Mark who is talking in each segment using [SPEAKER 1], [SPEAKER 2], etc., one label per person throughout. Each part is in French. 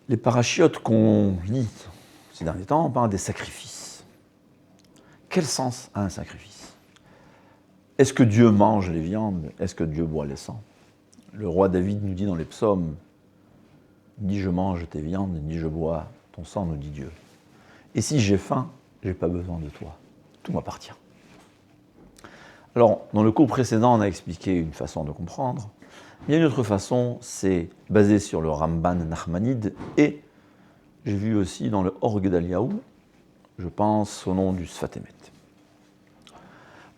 [SPEAKER 1] Les parachiotes qu'on lit ces derniers temps, on parle des sacrifices. Quel sens a un sacrifice? Est-ce que Dieu mange les viandes? Est-ce que Dieu boit les sangs? Le roi David nous dit dans les psaumes, ni je mange tes viandes, ni je bois ton sang, nous dit Dieu. Et si j'ai faim, je n'ai pas besoin de toi. Tout m'appartient. Alors, dans le cours précédent, on a expliqué une façon de comprendre. Il y a une autre façon, c'est basé sur le Ramban Nachmanide, et j'ai vu aussi dans le Orgue d'Aliaou, je pense au nom du Sfat Emet.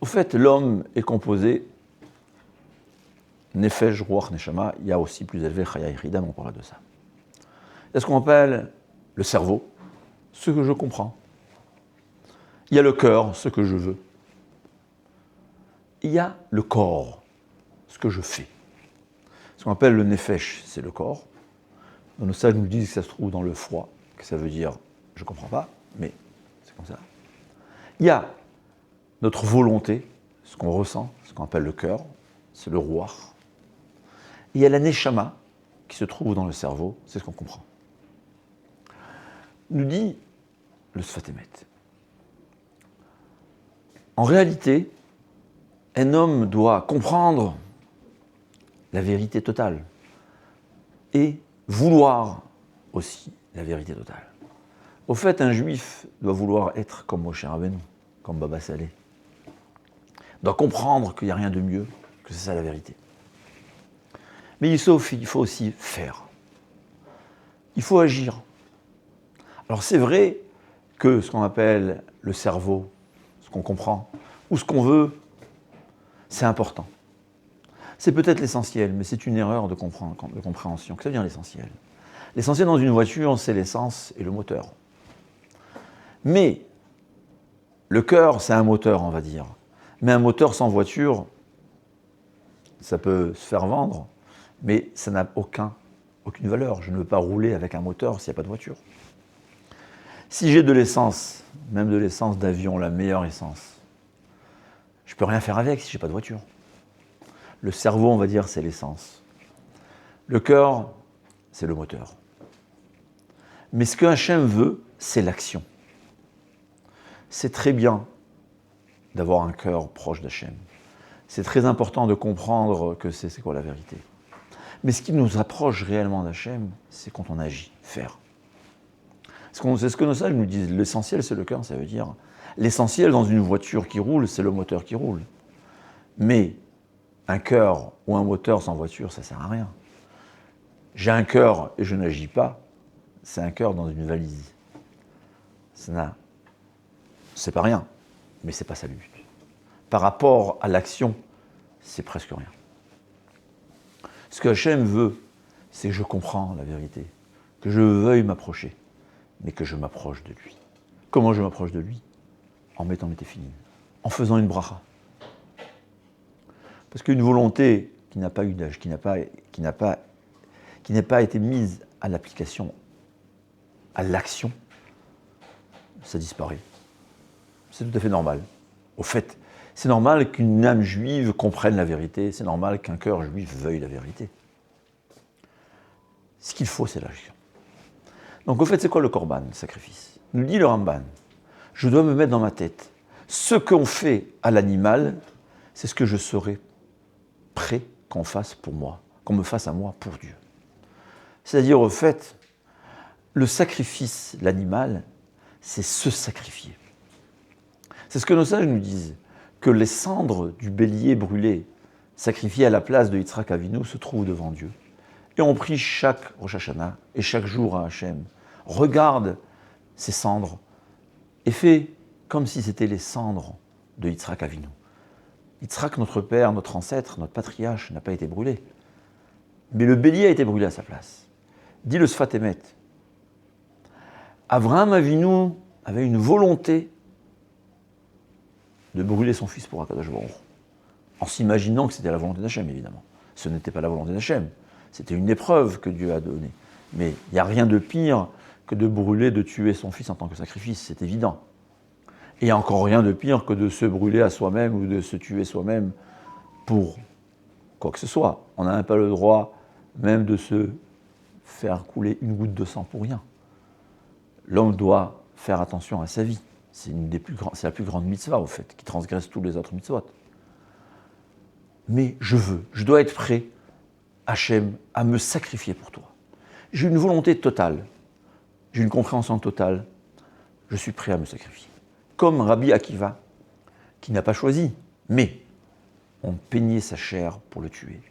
[SPEAKER 1] Au fait, l'homme est composé Nefesh, Ruach, Neshama, il y a aussi plus élevé Chaya Yichida, on parlera de ça. Il y a ce qu'on appelle le cerveau, ce que je comprends. Il y a le cœur, ce que je veux. Il y a le corps, ce que je fais. Ce qu'on appelle le Nefesh, c'est le corps. Nos sages nous disent que ça se trouve dans le foie, que ça veut dire je ne comprends pas, mais c'est comme ça. Il y a notre volonté, ce qu'on ressent, ce qu'on appelle le cœur, c'est le Ruach. Il y a la Neshama, qui se trouve dans le cerveau, c'est ce qu'on comprend. Nous dit le Sfat Emet. En réalité, un homme doit comprendre la vérité totale et vouloir aussi la vérité totale. Au fait, un juif doit vouloir être comme Moshe Rabbeinu, comme Baba Saleh. Il doit comprendre qu'il n'y a rien de mieux, que c'est ça la vérité. Mais il faut aussi faire. Il faut agir. Alors c'est vrai que ce qu'on appelle le cerveau, ce qu'on comprend, ou ce qu'on veut, c'est important. C'est peut-être l'essentiel, mais c'est une erreur de compréhension. Que ça veut dire l'essentiel? L'essentiel dans une voiture, c'est l'essence et le moteur. Mais le cœur, c'est un moteur, on va dire. Mais un moteur sans voiture, ça peut se faire vendre, mais ça n'a aucune valeur. Je ne veux pas rouler avec un moteur s'il n'y a pas de voiture. Si j'ai de l'essence, même de l'essence d'avion, la meilleure essence, je ne peux rien faire avec si je n'ai pas de voiture. Le cerveau, on va dire, c'est l'essence. Le cœur, c'est le moteur. Mais ce que Hachem veut, c'est l'action. C'est très bien d'avoir un cœur proche d'Hachem. C'est très important de comprendre que c'est quoi la vérité. Mais ce qui nous approche réellement d'Hachem, c'est quand on agit, faire. C'est ce que nos sages nous disent. L'essentiel, c'est le cœur, ça veut dire. L'essentiel dans une voiture qui roule, c'est le moteur qui roule. Mais un cœur ou un moteur sans voiture, ça ne sert à rien. J'ai un cœur et je n'agis pas, c'est un cœur dans une valise. C'est pas rien, mais c'est pas sa but. Par rapport à l'action, c'est presque rien. Ce que Hachem veut, c'est que je comprends la vérité, que je veuille m'approcher, mais que je m'approche de lui. Comment je m'approche de lui? En mettant mes téphilines, en faisant une bracha. Parce qu'une volonté qui n'a pas eu d'âge, qui n'a pas été mise à l'application, à l'action, ça disparaît. C'est tout à fait normal. Au fait, c'est normal qu'une âme juive comprenne la vérité, c'est normal qu'un cœur juif veuille la vérité. Ce qu'il faut, c'est l'action. Donc au fait, c'est quoi le korban, le sacrifice? Nous dit le Ramban, je dois me mettre dans ma tête, ce qu'on fait à l'animal, c'est ce que je serai prêt qu'on fasse pour moi, qu'on me fasse à moi pour Dieu. C'est-à-dire, au fait, le sacrifice, l'animal, c'est se sacrifier. C'est ce que nos sages nous disent, que les cendres du bélier brûlé, sacrifiées à la place de Yitzhak Avinu, se trouvent devant Dieu. Et on prie chaque Rosh Hashanah et chaque jour à Hachem. Regarde ces cendres et fais comme si c'était les cendres de Yitzhak Avinu. Yitzhak, notre père, notre ancêtre, notre patriarche, n'a pas été brûlé. Mais le bélier a été brûlé à sa place. Dit le Sfat Emet. Avraham Avinu avait une volonté de brûler son fils pour Akadosh Baruch Hu, en s'imaginant que c'était la volonté d'Hachem, évidemment. Ce n'était pas la volonté d'Hachem, c'était une épreuve que Dieu a donnée. Mais il n'y a rien de pire que de brûler, de tuer son fils en tant que sacrifice, c'est évident. Et il n'y a encore rien de pire que de se brûler à soi-même ou de se tuer soi-même pour quoi que ce soit. On n'a même pas le droit même de se faire couler une goutte de sang pour rien. L'homme doit faire attention à sa vie. C'est la plus grande mitzvah, au fait, qui transgresse tous les autres mitzvot. Mais je dois être prêt, Hachem, à me sacrifier pour toi. J'ai une volonté totale, j'ai une compréhension totale, je suis prêt à me sacrifier. Comme Rabbi Akiva, qui n'a pas choisi, mais on peignait sa chair pour le tuer.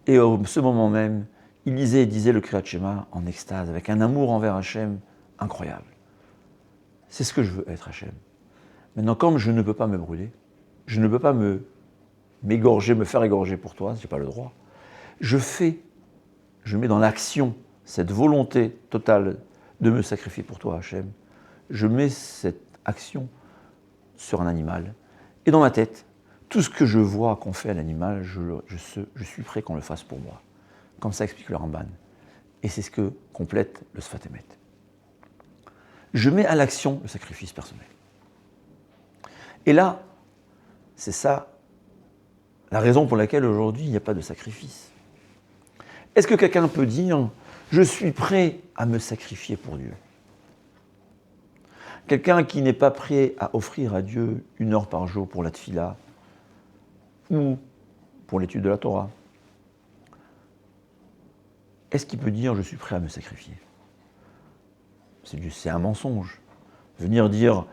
[SPEAKER 1] Et à ce moment même, il lisait et disait le Kriyat Shema en extase, avec un amour envers Hachem incroyable. C'est ce que je veux être, Hachem. Maintenant, comme je ne peux pas me brûler, je ne peux pas me faire égorger pour toi, je n'ai pas le droit, je mets dans l'action cette volonté totale de me sacrifier pour toi, Hachem. Je mets cette action sur un animal. Et dans ma tête, tout ce que je vois qu'on fait à l'animal, je suis prêt qu'on le fasse pour moi. Comme ça explique le Ramban. Et c'est ce que complète le Sfat Emet. Je mets à l'action le sacrifice personnel. Et là, c'est ça la raison pour laquelle aujourd'hui il n'y a pas de sacrifice. Est-ce que quelqu'un peut dire « je suis prêt à me sacrifier pour Dieu » ? Quelqu'un qui n'est pas prêt à offrir à Dieu 1 heure par jour pour la tfila ou pour l'étude de la Torah, est-ce qu'il peut dire « je suis prêt à me sacrifier » ? C'est un mensonge. Venir dire,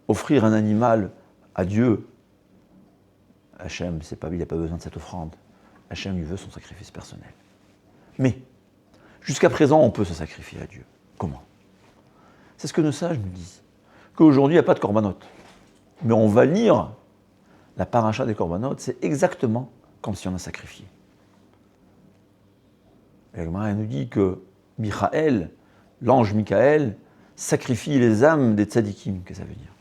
[SPEAKER 1] offrir un animal à Dieu, Hachem, il n'a pas besoin de cette offrande. Hachem, il veut son sacrifice personnel. Mais, jusqu'à présent, on peut se sacrifier à Dieu. Comment ? C'est ce que nos sages nous disent. Qu'aujourd'hui, il n'y a pas de korbanot. Mais on va lire la paracha des korbanot, c'est exactement comme si on a sacrifié. Et la Gemara nous dit que Michaël, l'ange Michaël, sacrifie les âmes des tzadikim, qu'est-ce que ça veut dire ?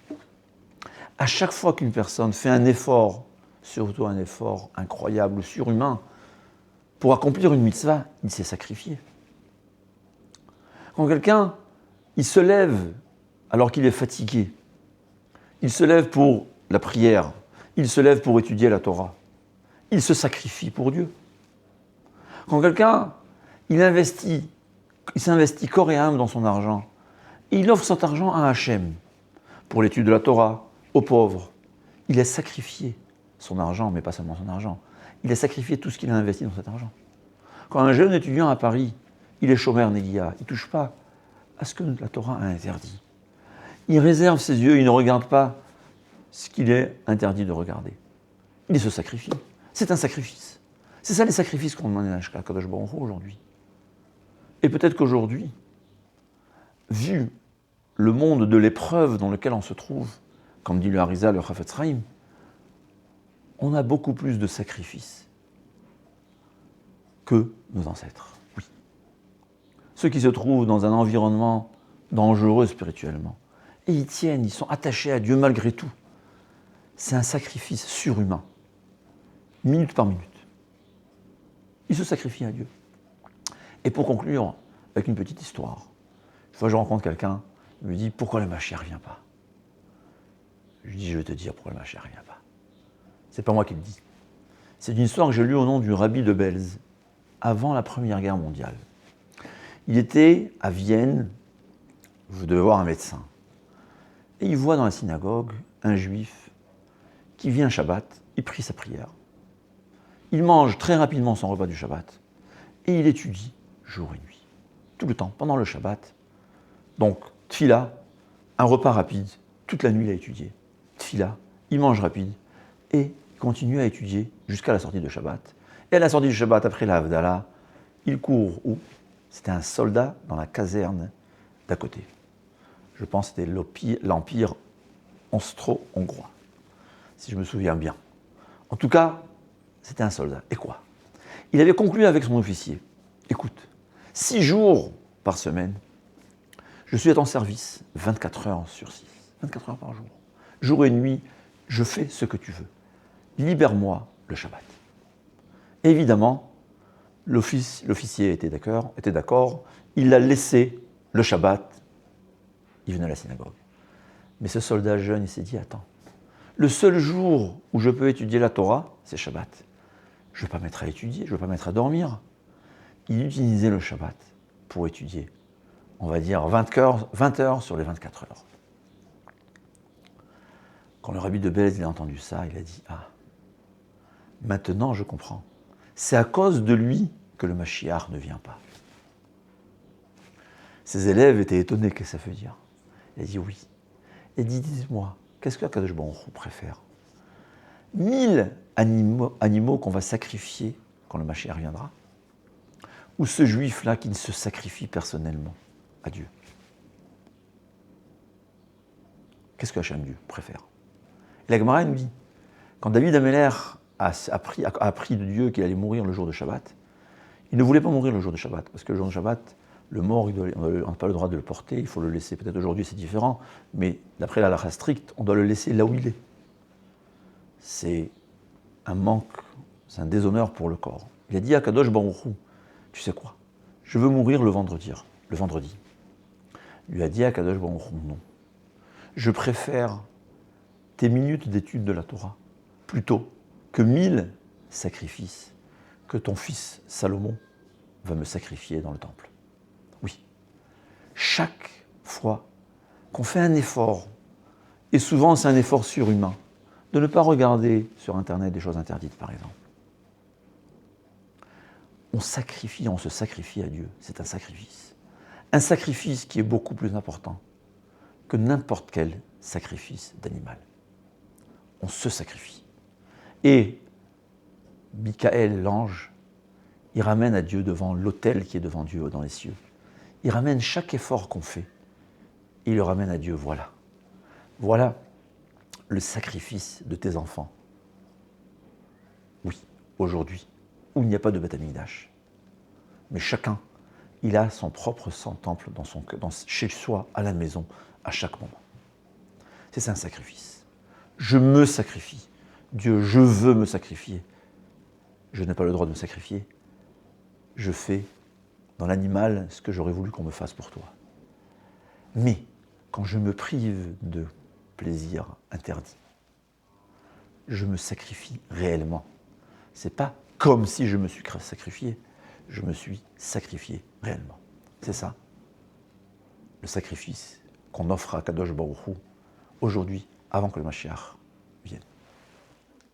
[SPEAKER 1] À chaque fois qu'une personne fait un effort, surtout un effort incroyable, surhumain, pour accomplir une mitzvah, il s'est sacrifié. Quand quelqu'un, il se lève alors qu'il est fatigué, il se lève pour la prière, il se lève pour étudier la Torah, il se sacrifie pour Dieu. Quand quelqu'un, il s'investit corps et âme dans son argent, et il offre cet argent à Hachem, pour l'étude de la Torah, aux pauvres. Il a sacrifié son argent, mais pas seulement son argent. Il a sacrifié tout ce qu'il a investi dans cet argent. Quand un jeune étudiant à Paris, il est chômeur nélia, il ne touche pas à ce que la Torah a interdit. Il réserve ses yeux, il ne regarde pas ce qu'il est interdit de regarder. Il se sacrifie. C'est un sacrifice. C'est ça les sacrifices qu'on demande à Kadosh Baruch Hu aujourd'hui. Et peut-être qu'aujourd'hui, vu le monde de l'épreuve dans lequel on se trouve, comme dit le Harizal, le Chafetz Chaim, on a beaucoup plus de sacrifices que nos ancêtres. Oui. Ceux qui se trouvent dans un environnement dangereux spirituellement, et ils tiennent, ils sont attachés à Dieu malgré tout. C'est un sacrifice surhumain, minute par minute. Ils se sacrifient à Dieu. Et pour conclure, avec une petite histoire. Une fois, je rencontre quelqu'un, il me dit « Pourquoi le Mashiach ne vient pas ?» Je lui dis « Je vais te dire pourquoi le Mashiach ne vient pas. » C'est pas moi qui le dis. C'est une histoire que j'ai lue au nom du Rabbi de Belz, avant la Première Guerre mondiale. Il était à Vienne, je devais voir un médecin. Et il voit dans la synagogue un juif qui vient Shabbat, il prie sa prière. Il mange très rapidement son repas du Shabbat et il étudie jour et nuit. Tout le temps, pendant le Shabbat. Donc, tfila, un repas rapide, toute la nuit il a étudié. Tfila, il mange rapide et il continue à étudier jusqu'à la sortie de Shabbat. Et à la sortie du Shabbat, après la Havdalah, il court où ? C'était un soldat dans la caserne d'à côté. Je pense que c'était l'Empire austro-hongrois, si je me souviens bien. En tout cas, c'était un soldat. Et quoi ? Il avait conclu avec son officier. Écoute, 6 jours par semaine, je suis à ton service, 24 heures sur 6, 24 heures par jour. Jour et nuit, je fais ce que tu veux. Libère-moi le Shabbat. Évidemment, l'officier était d'accord, il a laissé le Shabbat, il venait à la synagogue. Mais ce soldat jeune, il s'est dit, attends, le seul jour où je peux étudier la Torah, c'est Shabbat. Je ne vais pas mettre à étudier, je ne vais pas mettre à dormir. Il utilisait le Shabbat pour étudier. On va dire 20 heures sur les 24 heures. Quand le rabbi de Belz a entendu ça, il a dit « Ah, maintenant je comprends. C'est à cause de lui que le Mashiach ne vient pas. » Ses élèves étaient étonnés, qu'est-ce que ça veut dire? Il a dit « Oui. » Il dit « Dites-moi, qu'est-ce que Akadosh Baruch Hu préfère? 1000 animaux qu'on va sacrifier quand le Mashiach viendra, ou ce juif-là qui ne se sacrifie personnellement à Dieu? Qu'est-ce que Hachem Dieu préfère? Et la Gemara nous dit, quand David Améler a appris de Dieu qu'il allait mourir le jour de Shabbat, il ne voulait pas mourir le jour de Shabbat, parce que le jour de Shabbat, le mort, on n'a pas le droit de le porter, il faut le laisser, peut-être aujourd'hui c'est différent, mais d'après la halakha stricte, on doit le laisser là où il est. C'est un manque, c'est un déshonneur pour le corps. Il a dit à Kadosh Baruch Hu, tu sais quoi, je veux mourir le vendredi. Il lui a dit à Kadosh Baruch Hu, non, je préfère tes minutes d'étude de la Torah plutôt que 1000 sacrifices que ton fils Salomon va me sacrifier dans le temple. Oui, chaque fois qu'on fait un effort, et souvent c'est un effort surhumain, de ne pas regarder sur Internet des choses interdites par exemple, on se sacrifie à Dieu, c'est un sacrifice. Un sacrifice qui est beaucoup plus important que n'importe quel sacrifice d'animal. On se sacrifie. Et Michael, l'ange, il ramène à Dieu devant l'autel qui est devant Dieu dans les cieux. Il ramène chaque effort qu'on fait. Il le ramène à Dieu, voilà. Voilà le sacrifice de tes enfants. Oui, aujourd'hui, où il n'y a pas de Beth Amikdash. Mais chacun, il a son propre temple chez soi, à la maison, à chaque moment. C'est ça un sacrifice. Je me sacrifie. Dieu, je veux me sacrifier. Je n'ai pas le droit de me sacrifier. Je fais dans l'animal ce que j'aurais voulu qu'on me fasse pour toi. Mais quand je me prive de plaisir interdit, je me sacrifie réellement. C'est pas comme si je me suis sacrifié, je me suis sacrifié réellement. C'est ça, le sacrifice qu'on offre à Kadosh Baruch Hu aujourd'hui, avant que le Mashiach vienne.